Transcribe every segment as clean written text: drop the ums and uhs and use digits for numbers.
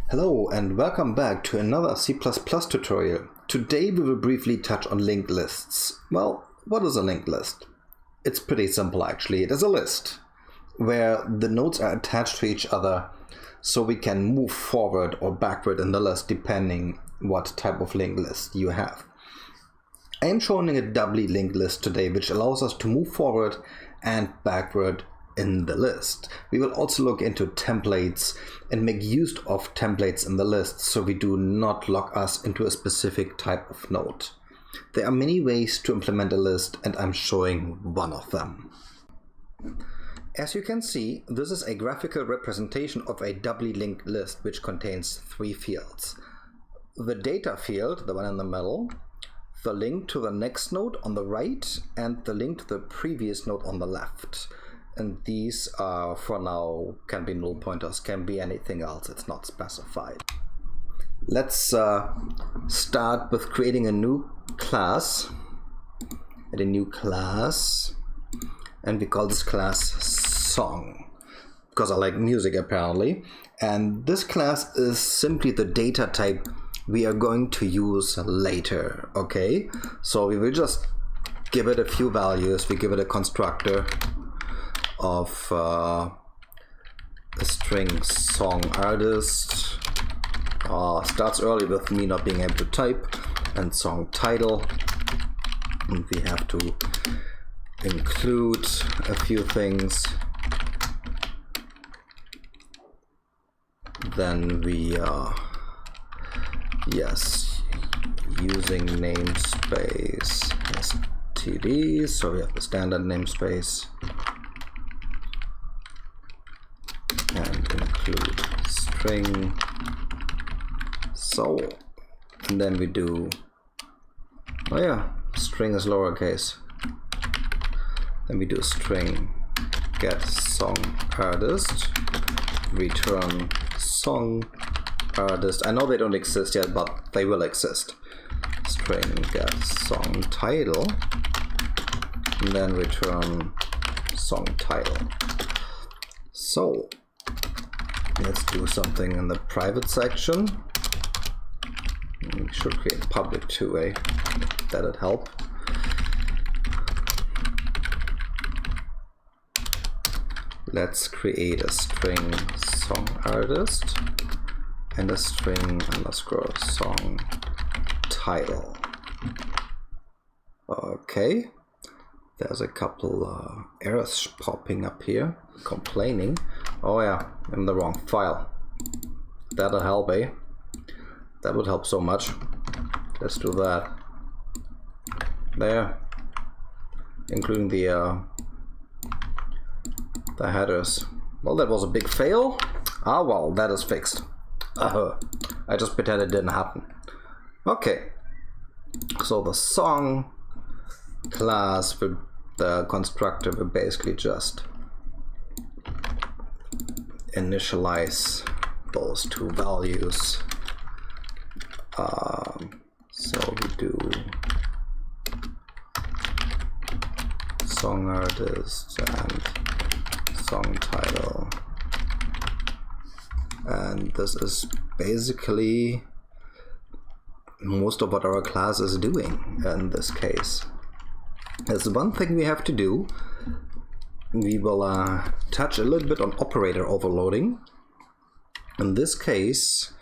Hello and welcome back to another C++ tutorial. Today we will briefly touch on linked lists. Well, what is a linked list? It's pretty simple actually. It is a list where the nodes are attached to each other so we can move forward or backward in the list depending what type of linked list you have. I am showing a doubly linked list today, which allows us to move forward and backward in the list. We will also look into templates and make use of templates in the list so we do not lock us into a specific type of node. There are many ways to implement a list and I'm showing one of them. As you can see, this is a graphical representation of a doubly linked list which contains three fields. The data field, the one in the middle, the link to the next node on the right, and the link to the previous node on the left. And these are, for now, can be null pointers, can be anything else, it's not specified. Let's start with creating a new class. And we call this class song, because I like music apparently. And this class is simply the data type we are going to use later, okay? So we will just give it a few values. We give it a constructor of a string song artist, starts early with me not being able to type, and song title, and we have to include a few things. Then we using namespace std, so we have the standard namespace, and include string. So, and then we do, string is lowercase. Then we do string get song artist, return song artist. I know they don't exist yet, but they will exist. String get song title, and then return song title. So let's do something in the private section. We should create public two-way. That'd help. Let's create a string song artist and a string underscore song title. Okay. There's a couple errors popping up here, complaining. Oh yeah, I'm in the wrong file. That'll help, eh? That would help so much. Let's do that. There. Including the headers. Well, that was a big fail. Ah well, that is fixed. I just pretend it didn't happen. Okay. So the song class with the constructor will basically just initialize those two values. So we do song artist and song title, and this is basically most of what our class is doing in this case. There's one thing we have to do. We will touch a little bit on operator overloading. In this case,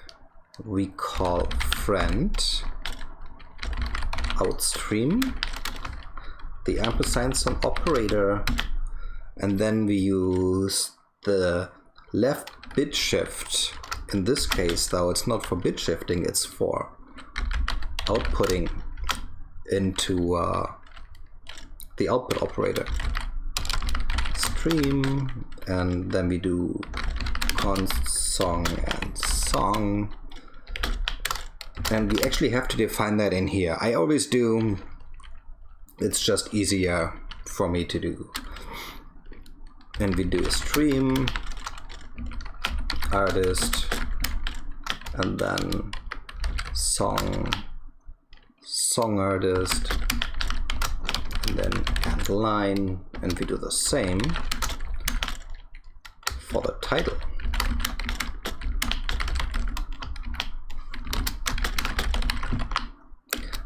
we call friend outstream, the ampersand sign operator, and then we use the left bit shift. In this case, though, it's not for bit shifting, it's for outputting into the output operator stream, and then we do const song and song, and we actually have to define that in here. I always do. It's just easier for me to do. And we do a stream artist, and then song artist, and then add line, and we do the same for the title.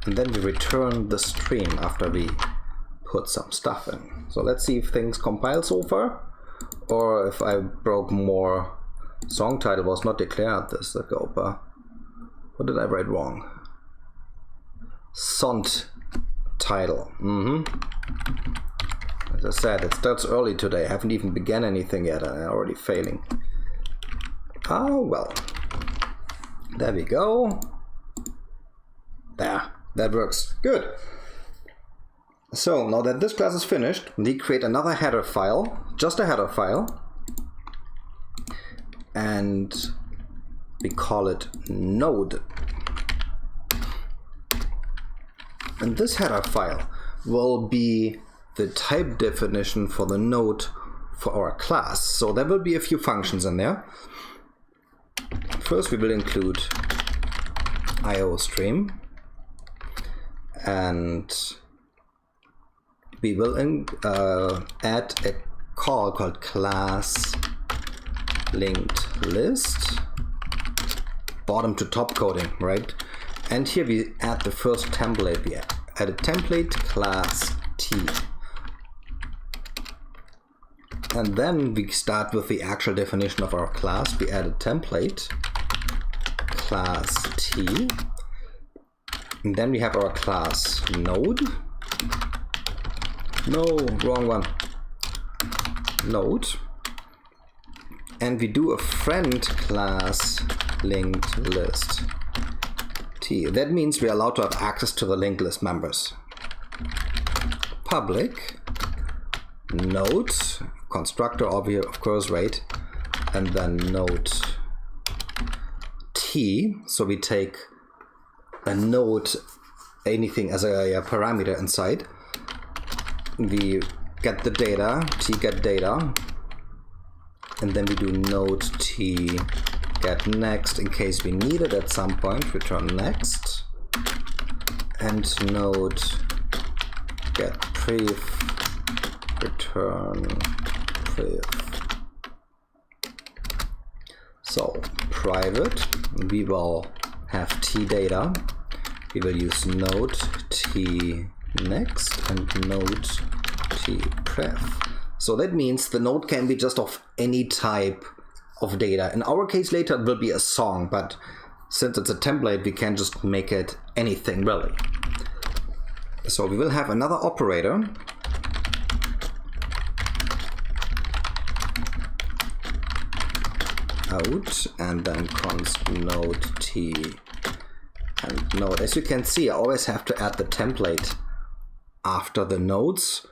and then we return the stream after we put some stuff in. So let's see if things compile so far, or if I broke more. Song title was not declared this ago, but what did I write wrong? Sont title. As I said, it starts early today. I haven't even begun anything yet and I'm already failing. Oh well. There we go. There. That works. Good. So now that this class is finished, we create another header file, just a header file, and we call it node. And this header file will be the type definition for the node for our class. So there will be a few functions in there. First we will include IO stream, and we will add a call called class LinkedList, bottom to top coding, right? And here we add the first template. We add a template class T. And then we start with the actual definition of our class. We add a template class T. And then we have our class node. No, wrong one. Node. And we do a friend class linked list T. That means we're allowed to have access to the linked list members. Public node constructor, of course, right? And then node T. So we take a node, anything as a parameter inside. We get the data, T get data, and then we do node T get next in case we need it at some point, return next, and node get pref, return pref. So private, we will have T data, we will use node T next and node T pref. So that means the node can be just of any type of data. In our case later it will be a song, but since it's a template we can just make it anything really. So we will have another operator out and then const node T and node. As you can see, I always have to add the template after the nodes.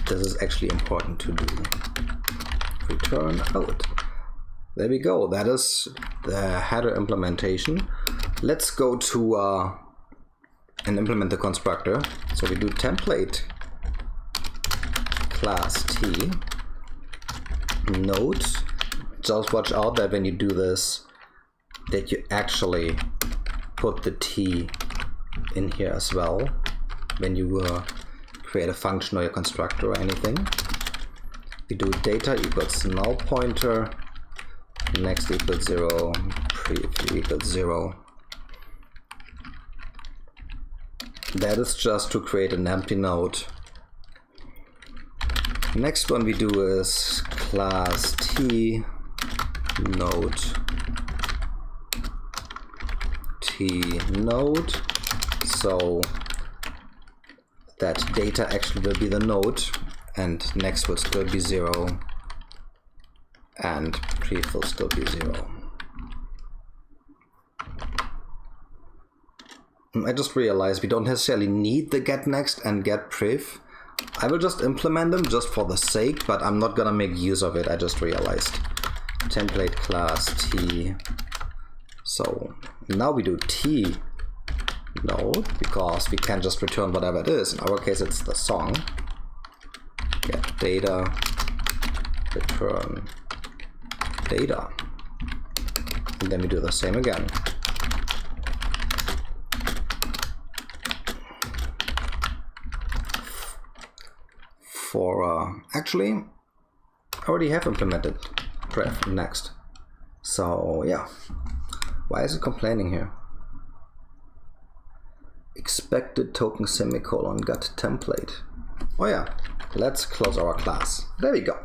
This is actually important to do. Return out. There we go. That is the header implementation. Let's go to and implement the constructor. So we do template class T node. Just watch out that when you do this, that you actually put the T in here as well when you create a function or a constructor or anything. We do data equals null pointer, next equals 0, preview equals 0. That is just to create an empty node. Next one we do is class T node T node. So that data actually will be the node, and next will still be 0, and pref will still be 0. I just realized we don't necessarily need the get next and get pref. I will just implement them just for the sake, but I'm not gonna make use of it. I just realized. Template class T. So now we do T node because we can just return whatever it is. In our case it's the song. Get data, return data, and then we do the same again. For actually I already have implemented pref next, so yeah, why is it complaining here? expected token semicolon got template. Oh yeah, let's close our class. There we go.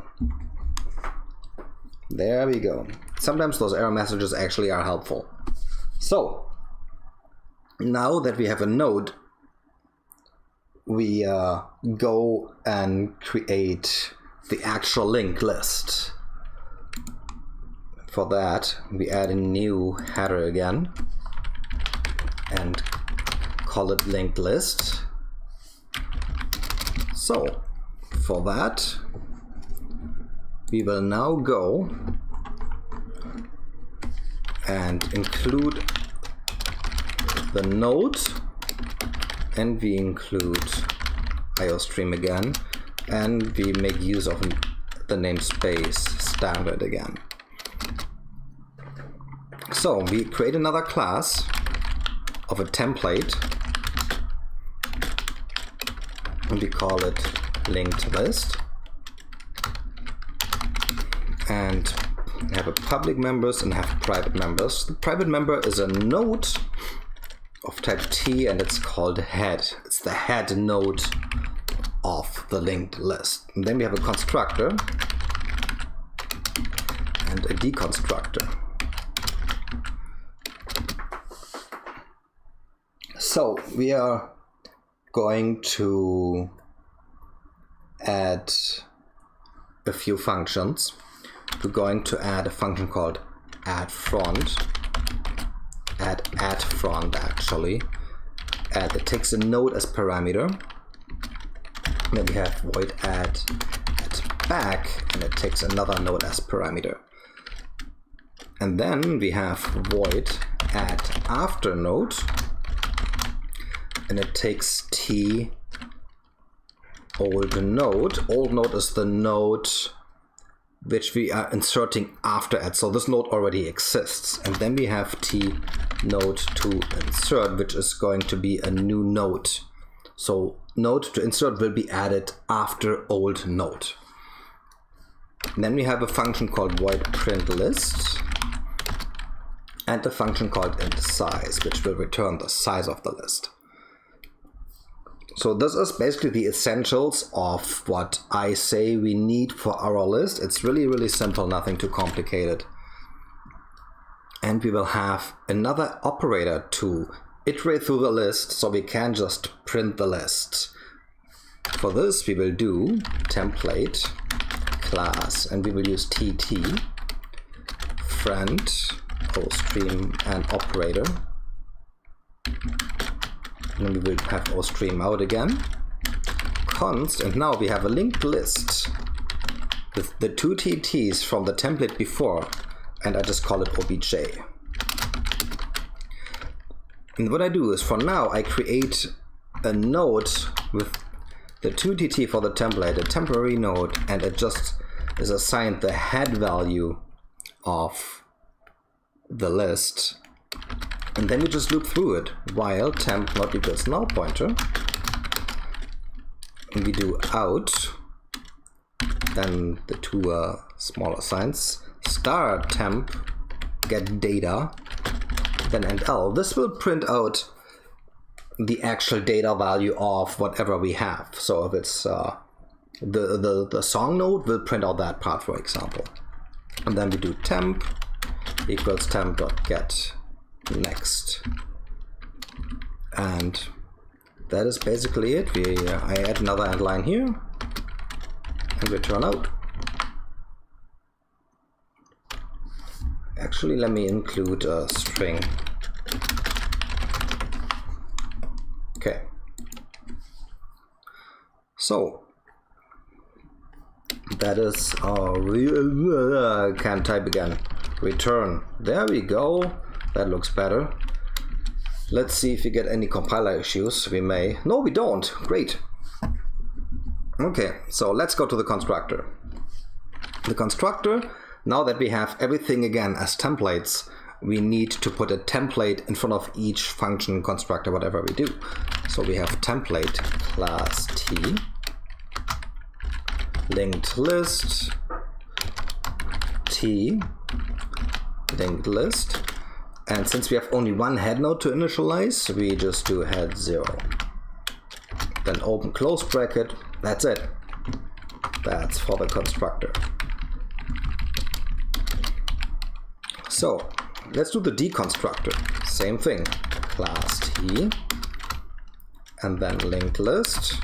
There we go. Sometimes those error messages actually are helpful. So now that we have a node, we go and create the actual linked list. For that, we add a new header again and call it linked list. So for that, we will now go and include the node, and we include IOStream again, and we make use of the namespace standard again. So we create another class of a template, and we call it linked list, and have a public members and have private members. The private member is a node of type T, and it's called head. It's the head node of the linked list. And then we have a constructor and a deconstructor. So we are going to add a few functions. We're going to add a function called addFront actually, and it takes a node as parameter. Then we have void add back, and it takes another node as parameter. And then we have void addAfterNode, and it takes t oldNode. oldNode is the node which we are inserting after add, so this node already exists. And then we have tNode to insert, which is going to be a new node. So node to insert will be added after oldNode. Then we have a function called void printList and a function called intSize, which will return the size of the list. So this is basically the essentials of what I say we need for our list. It's really, really simple, nothing too complicated. And we will have another operator to iterate through the list, so we can just print the list. For this, we will do template class, and we will use tt friend oStream and operator. And then we will have oStream out again, const, and now we have a linked list with the two TTs from the template before, and I just call it obj. And what I do is, for now, I create a node with the two TT for the template, a temporary node, and it just is assigned the head value of the list. And then we just loop through it while temp not equals null pointer. And we do out, then the two smaller signs, star temp get data, then endl. This will print out the actual data value of whatever we have. So if it's the song node, will print out that part, for example. And then we do temp equals temp.get next, and that is basically it. I add another end line here and return out. Actually, let me include a string. Okay, so that is our can't type again. Return. There we go. That looks better. Let's see if we get any compiler issues. We may. No, we don't. Great. Okay, so let's go to the constructor. The constructor, now that we have everything again as templates, we need to put a template in front of each function, constructor, whatever we do. So we have template class T, linked list, T, linked list, And since we have only one head node to initialize, we just do head 0. Then open close bracket. That's it. That's for the constructor. So let's do the deconstructor. Same thing. Class T. And then linked list.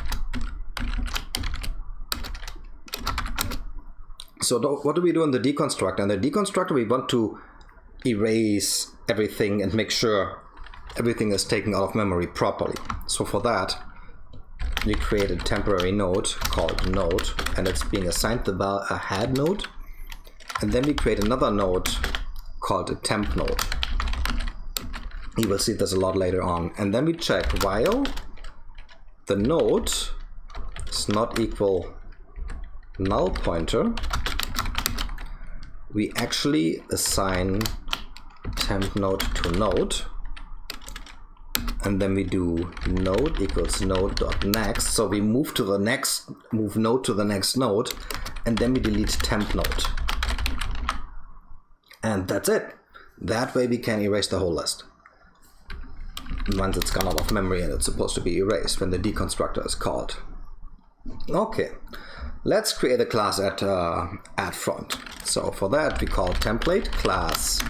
So what do we do in the deconstructor? In the deconstructor, we want to erase everything and make sure everything is taken out of memory properly. So for that, we create a temporary node called node, and it's being assigned a head node. And then we create another node called a temp node. You will see this a lot later on. And then we check while the node is not equal null pointer, we actually assign temp node to node, and then we do node equals node.next. So we move node to the next node, and then we delete temp node. And that's it. That way we can erase the whole list once it's gone out of memory and it's supposed to be erased when the deconstructor is called. Okay, let's create a class at front. So for that we call template class,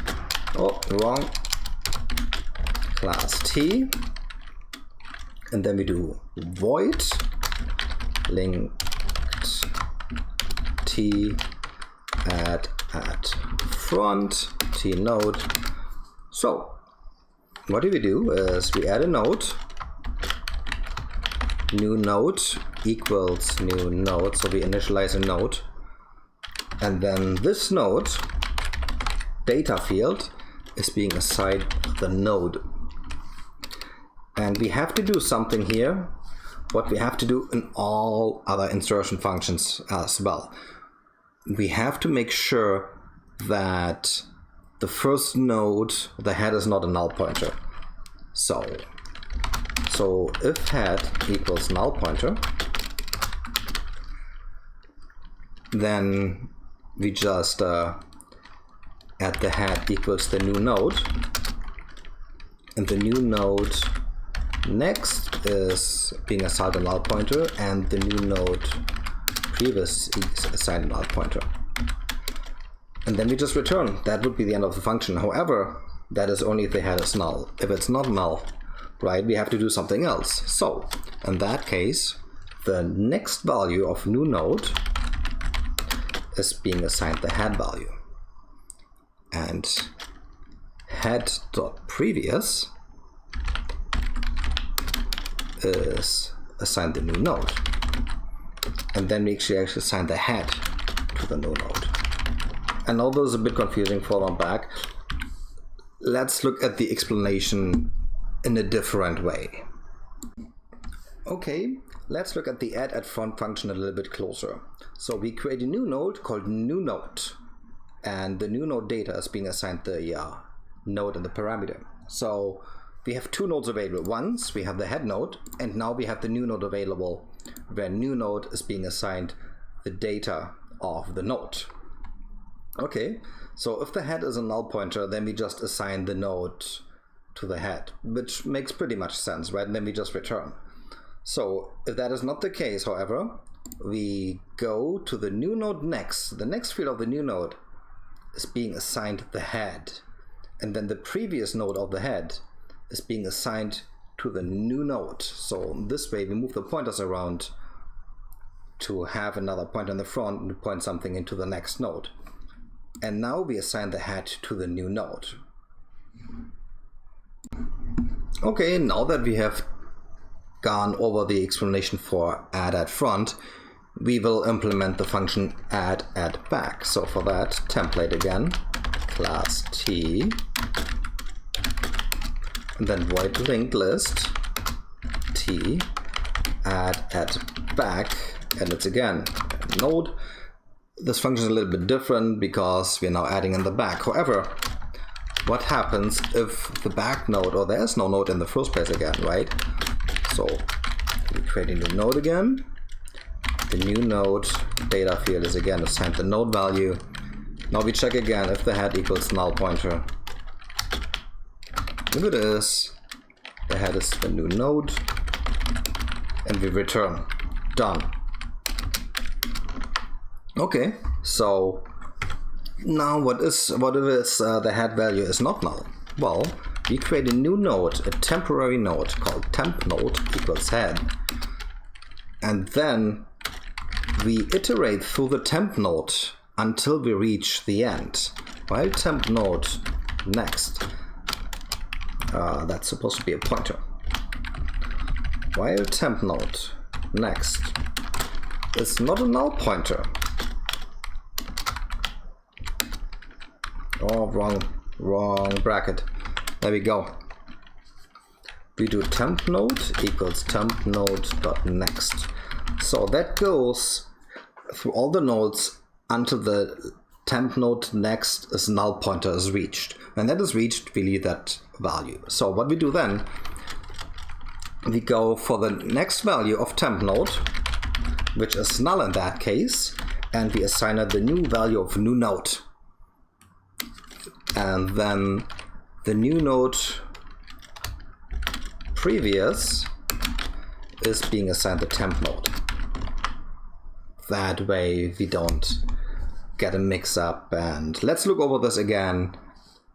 class T, and then we do void linked T at front tNode. So what we do is we add a node, new node equals new node, so we initialize a node, and then this node data field is being assigned the node. And we have to do something here, what we have to do in all other insertion functions as well. We have to make sure that the first node, the head, is not a null pointer. So if head equals null pointer, then we just add the head equals the new node, and the new node next is being assigned a null pointer, and the new node previous is assigned a null pointer. And then we just return. That would be the end of the function. However, that is only if the head is null. If it's not null, right, we have to do something else. So in that case, the next value of new node is being assigned the head value, and head.previous is assigned the new node, and then we actually assign the head to the new node. I know this is a bit confusing, forward and back. Let's look at the explanation in a different way. Okay, let's look at the addAfterNode function a little bit closer. So we create a new node called new node, and the new node.data is being assigned the node and the parameter. So we have two nodes available. Once we have the head node, and now we have the new node available, where new node is being assigned the data of the node. Okay, so if the head is a null pointer, then we just assign the node to the head, which makes pretty much sense, right? And then we just return. So if that is not the case, however, we go to the new node next. The next field of the new node is being assigned the head, and then the previous node of the head is being assigned to the new node. So this way we move the pointers around to have another pointer in the front and point something into the next node. And now we assign the head to the new node. Okay, now that we have gone over the explanation for addAfterNode, we will implement the function addBack. So for that, template again, class T, and then void linked list T addBack, and it's again a node. This function is a little bit different because we're now adding in the back. However, what happens if the back node, or there's no node in the first place again, right? So we create a new node again. The new node data field is again assigned the node value. Now we check again if the head equals null pointer. If it is, the head is the new node, and we return. Done. Okay, so now what if the head value is not null? Well, we create a new node, a temporary node called tNode equals head, and then we iterate through the temp node until we reach the end. While temp node next, that's supposed to be a pointer. While temp node next is not a null pointer. Oh, wrong bracket. There we go. We do temp node equals temp node.next. So that goes through all the nodes until the temp node next is null pointer is reached. When that is reached, we leave that value. So what we do then, we go for the next value of temp node, which is null in that case, and we assign it the new value of new node. And then the new node previous is being assigned the temp node. That way we don't get a mix-up. And let's look over this again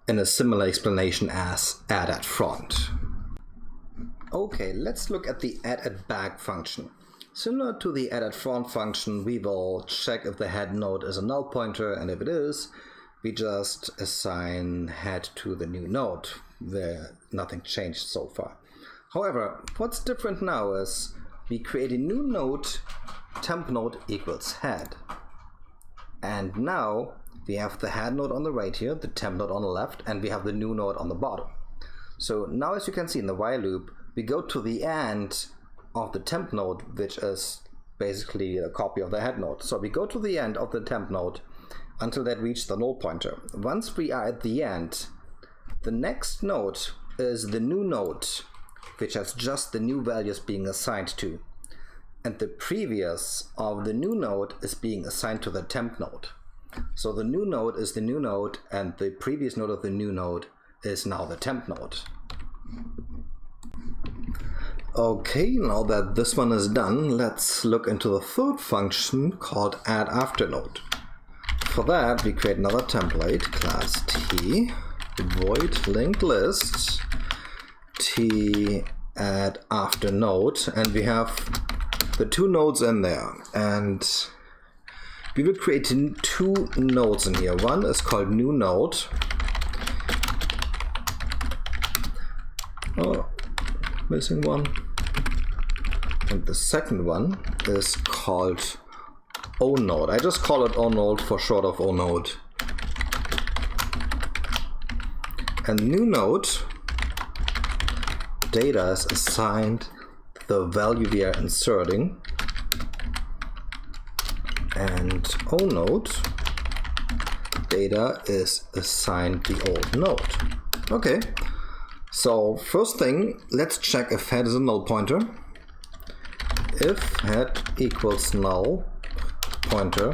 in a similar explanation as addAfterNode. Okay, let's look at the addAdBack function. Similar to the addAfterNode function, we will check if the head node is a null pointer, and if it is, we just assign head to the new node, where nothing changed so far. However, what's different now is we create a new node, temp node equals head. And now we have the head node on the right here, the temp node on the left, and we have the new node on the bottom. So now, as you can see in the while loop, we go to the end of the temp node, which is basically a copy of the head node. So we go to the end of the temp node until that reaches the null pointer. Once we are at the end, the next node is the new node, which has just the new values being assigned to. And the previous of the new node is being assigned to the temp node. So the new node is the new node, and the previous node of the new node is now the temp node. Okay, now that this one is done, let's look into the third function called addAfterNode. For that, we create another template, class t, void LinkedList, t addAfterNode, and we have the two nodes in there. And we will create two nodes in here. One is called new node. Oh, missing one. And the second one is called oNode. I just call it oNode for short of oNode. And new node data is assigned the value we are inserting, and oNode data is assigned the old node. Okay, so first thing, let's check if head is a null pointer. If head equals null pointer,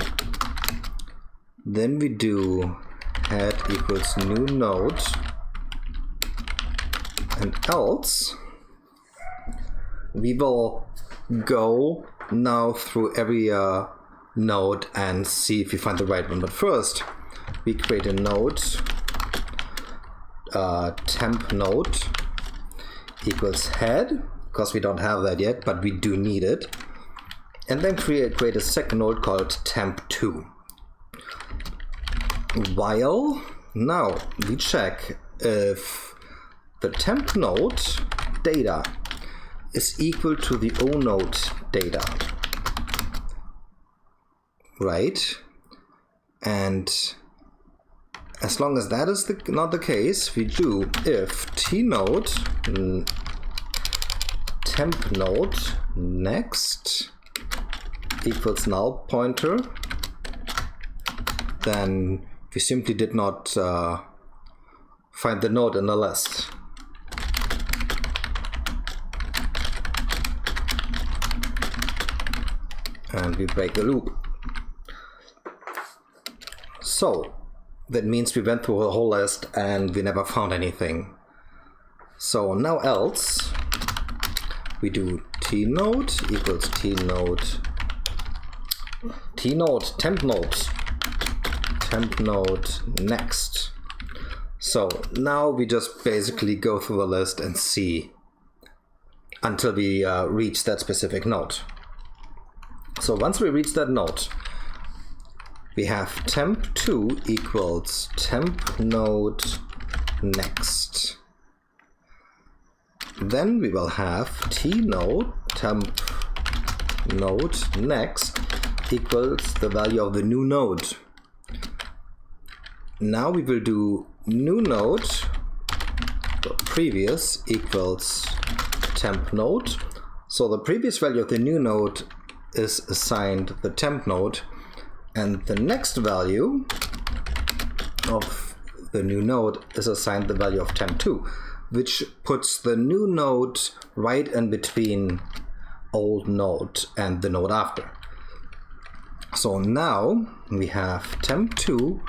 then we do head equals new node, and else we will go now through every node and see if we find the right one. But first, we create a node, temp node equals head, because we don't have that yet, but we do need it. And then create a second node called temp2. While now we check if the temp node data is equal to the oNode.data, right? And as long as that is not the case, we do if tNode temp node next equals null pointer, then we simply did not find the node in the list. And we break the loop. So that means we went through the whole list and we never found anything. So now else we do tNode equals tNode temp node next. So now we just basically go through the list and see until we reach that specific node. So once we reach that node, we have temp2 equals temp node next. Then we will have tNode temp node next equals the value of the new node. Now we will do new node previous equals temp node. So the previous value of the new node is assigned the temp node, and the next value of the new node is assigned the value of temp2, which puts the new node right in between old node and the node after. So now we have temp2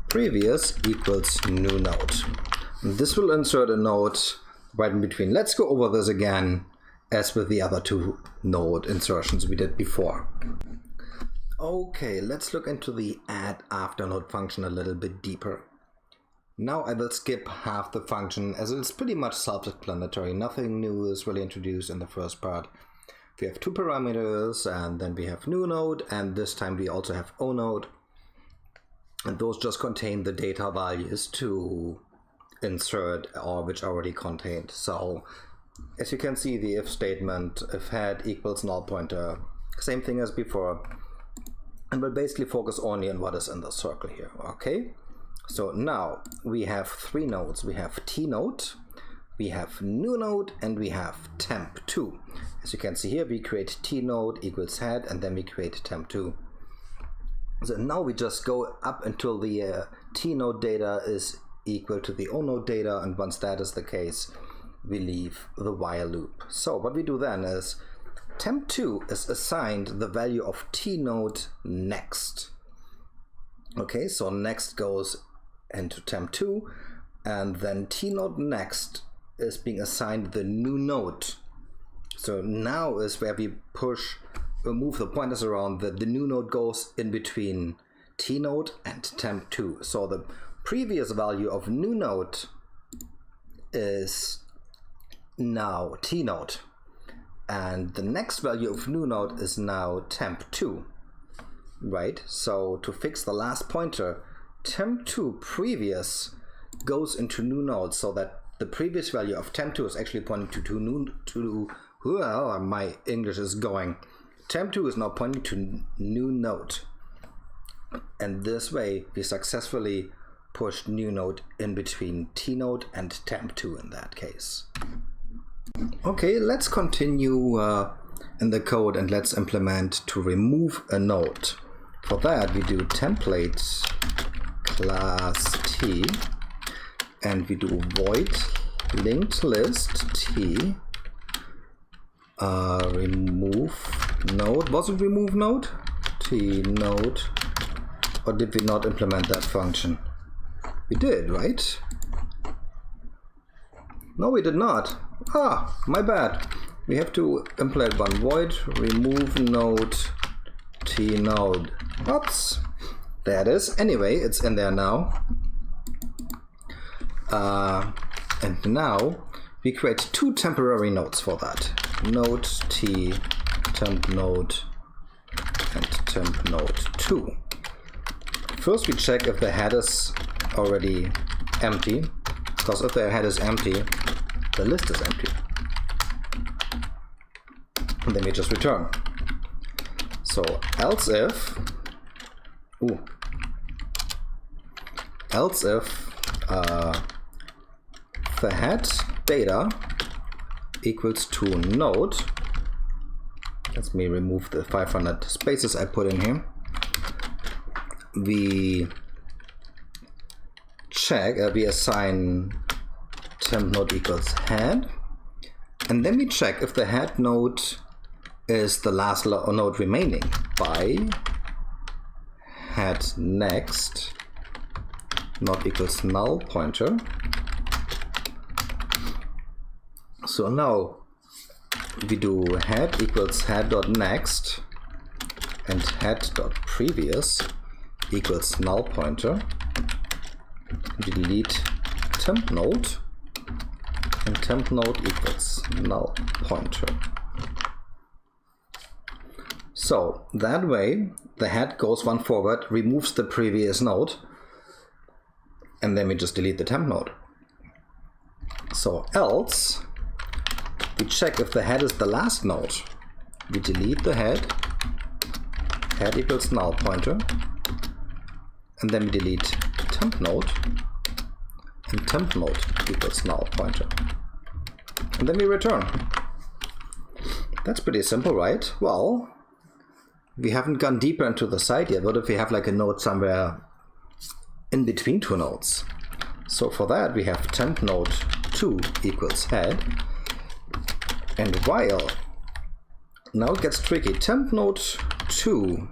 previous equals new node. This will insert a node right in between. Let's go over this again as with the other two node insertions we did before. Okay, let's look into the addAfterNode function a little bit deeper. Now I will skip half the function as it's pretty much self-explanatory. Nothing new is really introduced in the first part. We have two parameters, and then we have new node, and this time we also have oNode. And those just contain the data values to insert or which already contained. So as you can see, the if statement, if head equals null pointer, same thing as before. And we'll basically focus only on what is in the circle here, okay? So now we have three nodes. We have tNode, we have new node, and we have temp2. As you can see here, we create tNode equals head, and then we create temp2. So now we just go up until the tNode.data is equal to the oNode.data, and once that is the case, we leave the while loop. So what we do then is temp2 is assigned the value of tNode next. Okay, so next goes into temp2, and then tNode next is being assigned the new node. So now is where we move the pointers around. The new node goes in between tNode and temp2. So the previous value of new node is now tNode, and the next value of new node is now temp2, right? So to fix the last pointer, temp2 previous goes into new node, so that the previous value of temp2 is actually pointing to well, my English is going. Temp2 is now pointing to new node, and this way we successfully pushed new node in between tNode and temp2 in that case. Okay, let's continue in the code, and let's implement to remove a node. For that we do template class t, and we do void LinkedList t remove node. Was it remove node? tNode. Or did we not implement that function? We did, right? No, we did not. Ah, my bad. We have to implement one void remove node tNode. Oops. There it is. Anyway, it's in there now. And now we create two temporary nodes for that. Node t temp node and temp node 2. First we check if the head is already empty, because if the head is empty, the list is empty. And then we just return. So else if the head data equals to node. Let me remove the 500 spaces I put in here. We check, we assign temp node equals head, and then we check if the head node is the last node remaining by head next not equals null pointer. So now we do head equals head.next and head.previous equals null pointer. We delete temp node and temp node equals null pointer. So that way the head goes one forward, removes the previous node, and then we just delete the temp node. So else we check if the head is the last node. We delete the head equals null pointer, and then we delete temp node, and temp node equals null pointer. And then we return. That's pretty simple, right? Well, we haven't gone deeper into the site yet. What if we have like a node somewhere in between two nodes? So for that we have temp node 2 equals head, and while, now it gets tricky, temp node 2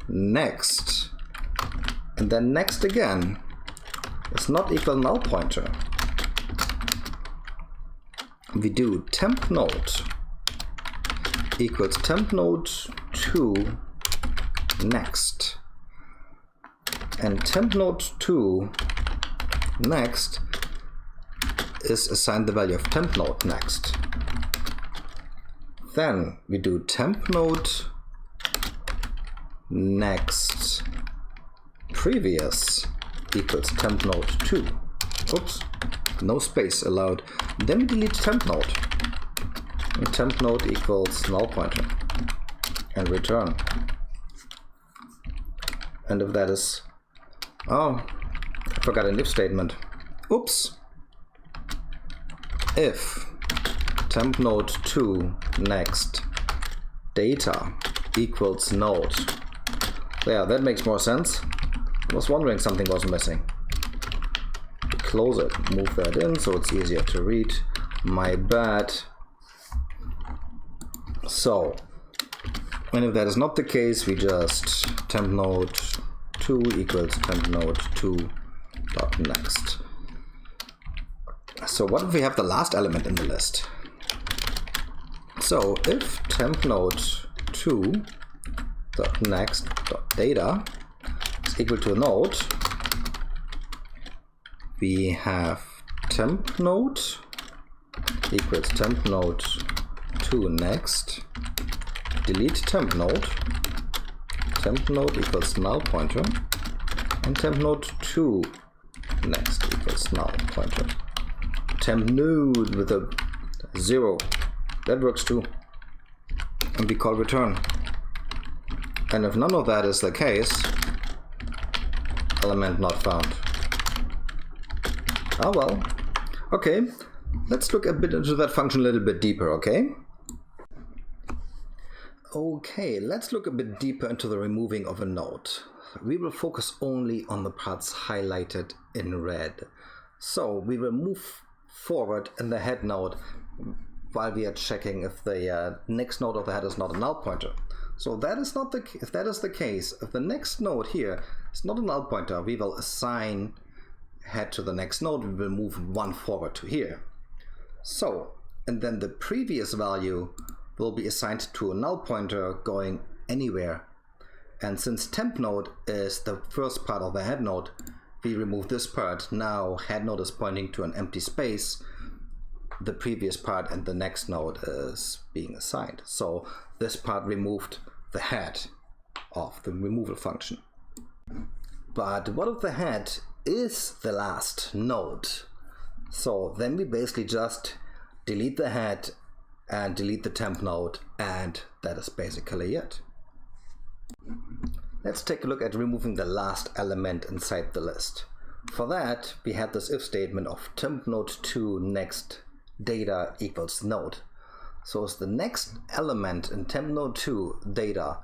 next, and then next again is not equal null pointer. We do temp node equals temp node 2 next, and temp node 2 next is assigned the value of temp node next. Then we do temp node next previous equals temp node 2. Oops, no space allowed. Then we delete temp node, and temp node equals null pointer, and return. And if that is, oh, I forgot an if statement. Oops. If temp node 2 next data equals node. Yeah, that makes more sense. I was wondering something was missing. Close it, move that in so it's easier to read. My bad. So, and if that is not the case, we just temp node 2 equals temp node 2 dot next. So what if we have the last element in the list? So if temp node 2 dot next dot data is equal to a node, we have temp node equals temp node 2 next, delete temp node equals null pointer, and temp node 2 next equals null pointer. Temp node with a 0, that works too, and we call return. And if none of that is the case, element not found. Oh well. Okay, let's look a bit into that function a little bit deeper, okay? Okay, let's look a bit deeper into the removing of a node. We will focus only on the parts highlighted in red. So we will move forward in the head node while we are checking if the next node of the head is not a null pointer. So that is not the, if that is the case, if the next node here is not a null pointer, we will assign head to the next node. We will move one forward to here. So, and then the previous value will be assigned to a null pointer going anywhere. And since temp node is the first part of the head node, we remove this part. Now head node is pointing to an empty space. The previous part and the next node is being assigned. So this part removed the head of the removal function. But what if the head is the last node? So then we basically just delete the head and delete the temp node, and that is basically it. Let's take a look at removing the last element inside the list. For that, we have this if statement of temp node 2 next data equals node. So as the next element in temp node 2 data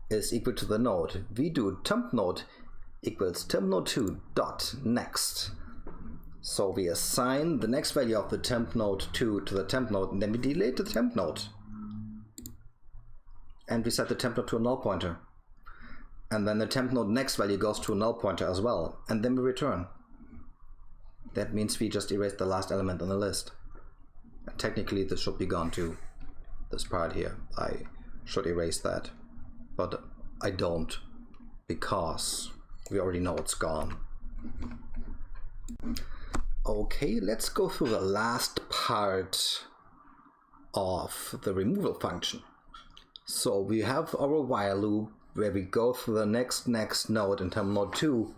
is equal to the node, we do temp node equals temp node 2 dot next. So we assign the next value of the temp node 2 to the temp node, and then we delete the temp node. And we set the temp node to a null pointer. And then the temp node next value goes to a null pointer as well. And then we return. That means we just erased the last element on the list. Technically this should be gone too, this part here. I should erase that, but I don't, because we already know it's gone. Okay, let's go through the last part of the removal function. So we have our while loop where we go through the next node in temp node 2,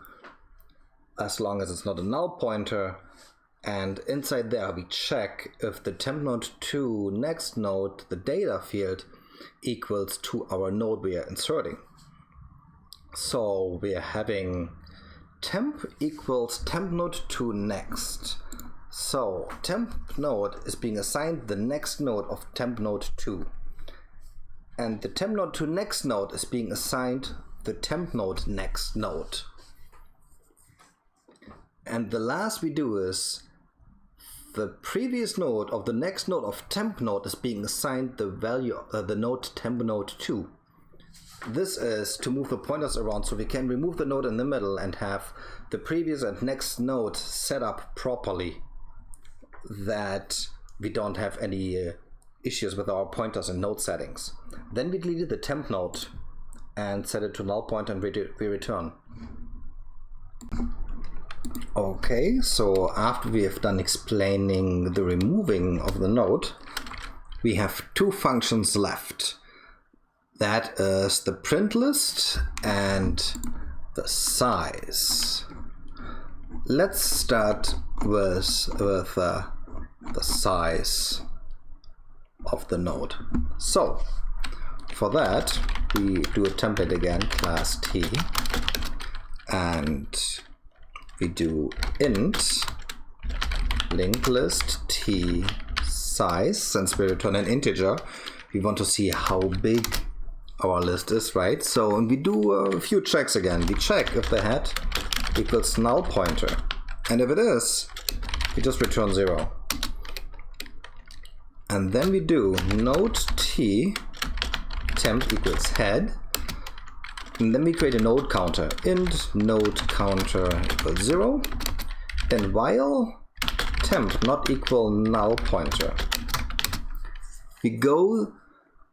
as long as it's not a null pointer, and inside there we check if the temp node 2 next node, the data field, equals to our node we are inserting. So we are having temp equals temp node 2 next. So temp node is being assigned the next node of temp node 2. And the temp node 2 next node is being assigned the temp node next node. And the last we do is the previous node of the next node of temp node is being assigned the value of the node temp node 2. This is to move the pointers around so we can remove the node in the middle and have the previous and next node set up properly, that we don't have any issues with our pointers and node settings. Then we deleted the temp node and set it to null pointer and we return. Okay, so after we have done explaining the removing of the node, we have two functions left. That is the print list and the size. Let's start with the size of the node. So for that we do a template again, class T, and we do int linked list T size. Since we return an integer, we want to see how big our list is, right? So we do a few checks again. We check if the head equals null pointer, and if it is, we just return 0. And then we do node T temp equals head, and then we create a node counter, int node counter equals 0, then while temp not equal null pointer. We go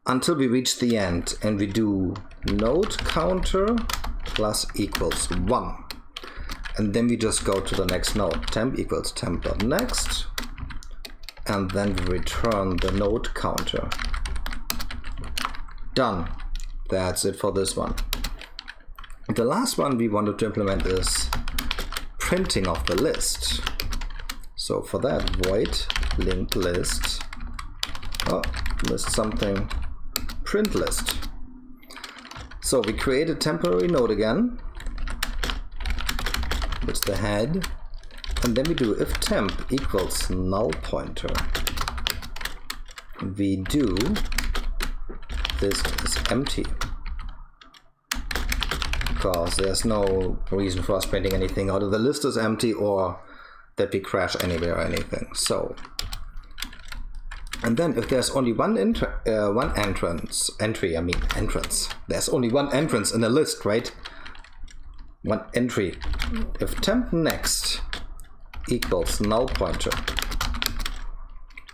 until we reach the end and we do node counter plus equals 1, and then we just go to the next node, temp equals temp.next, and then we return the node counter. Done. That's it for this one. The last one we wanted to implement is printing of the list. So for that, void linked list, list something, print list. So we create a temporary node again, it's the head, and then we do if temp equals null pointer. We do this is empty, because there's no reason for us printing anything out of the list is empty, or that we crash anywhere or anything. So, and then if there's only one entrance, there's only one entrance in a list, right? One entry. If temp next equals null pointer,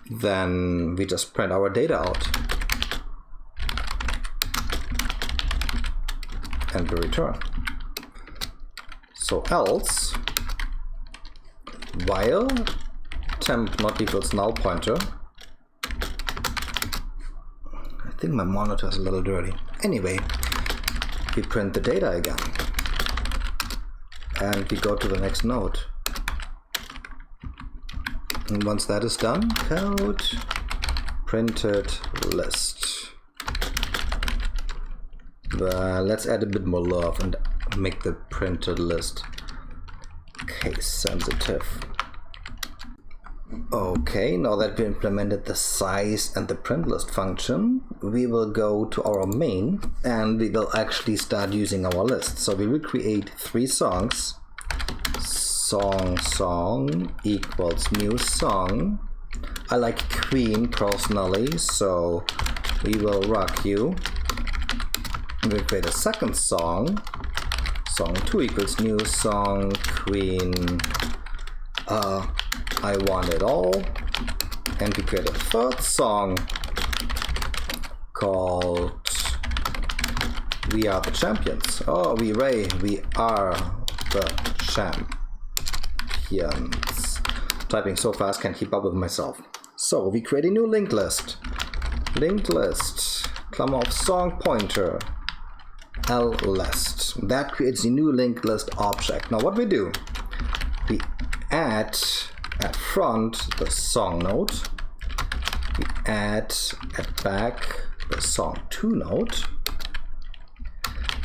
then we just print our data out and we return. So else, while temp not equals null pointer, I think my monitor is a little dirty. Anyway, we print the data again and we go to the next node. And once that is done, code printed list. Let's add a bit more love and make the printed list case sensitive. Okay, now that we implemented the size and the print list function, we will go to our main and we will actually start using our list. So we will create 3 songs. Song equals new song. I like Queen personally, so we will rock you. We'll create a second song. Song 2 equals new song Queen. I want it all. and we create a third song called We Are the Champions. Oh, we are the champions. Typing so fast, can't keep up with myself. So we create a new linked list. Linked list, comma of song pointer, list. That creates a new linked list object. Now what we do, we add at front the song node, we add at back the song2 node,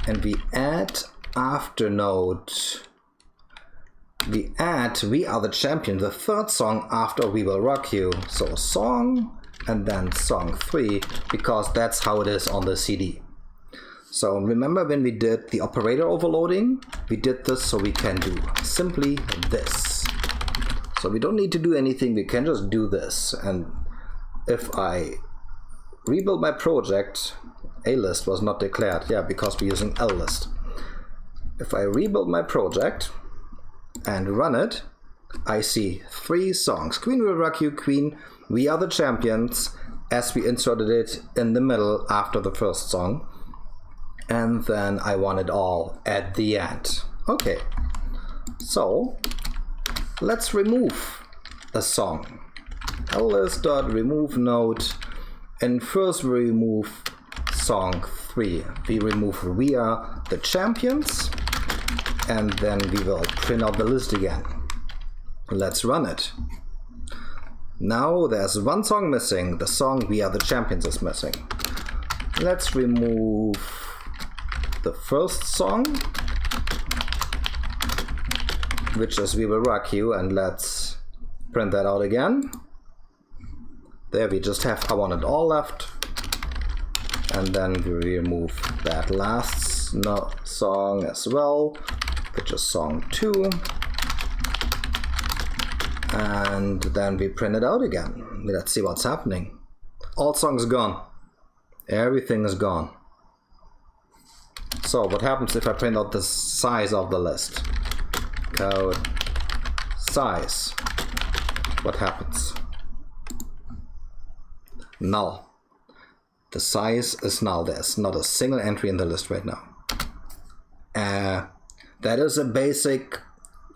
and we add addAfterNode. We add We Are the Champion, the third song after We Will Rock You. So song and then song 3, because that's how it is on the CD. So remember when we did the operator overloading, we did this so we can do simply this. So we don't need to do anything, we can just do this. And if I rebuild my project, a list was not declared, yeah, because we're using list. If I rebuild my project and run it, I see 3 songs. Queen Will Rock You, Queen, We Are the Champions, as we inserted it in the middle after the first song. And then I want it all at the end. Okay, so let's remove a song. list.remove node, and first we remove song 3. We remove We Are the Champions, and then we will print out the list again. Let's run it. Now there's one song missing. The song We Are the Champions is missing. Let's remove the first song, which is We Will Rock You, and let's print that out again. There we just have I Want It All left, and then we remove that last song as well, which is song 2, and then we print it out again. Let's see what's happening. All songs gone. Everything is gone. So what happens if I print out the size of the list? Code size. What happens? Null. The size is null. There's not a single entry in the list right now. That is a basic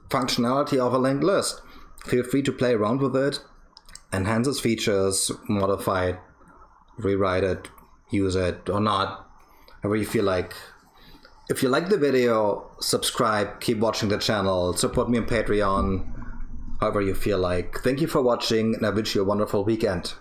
functionality of a linked list. Feel free to play around with it, enhance its features, modify it, rewrite it, use it or not, however you feel like. If you like the video, subscribe, keep watching the channel, support me on Patreon, however you feel like. Thank you for watching, and I wish you a wonderful weekend.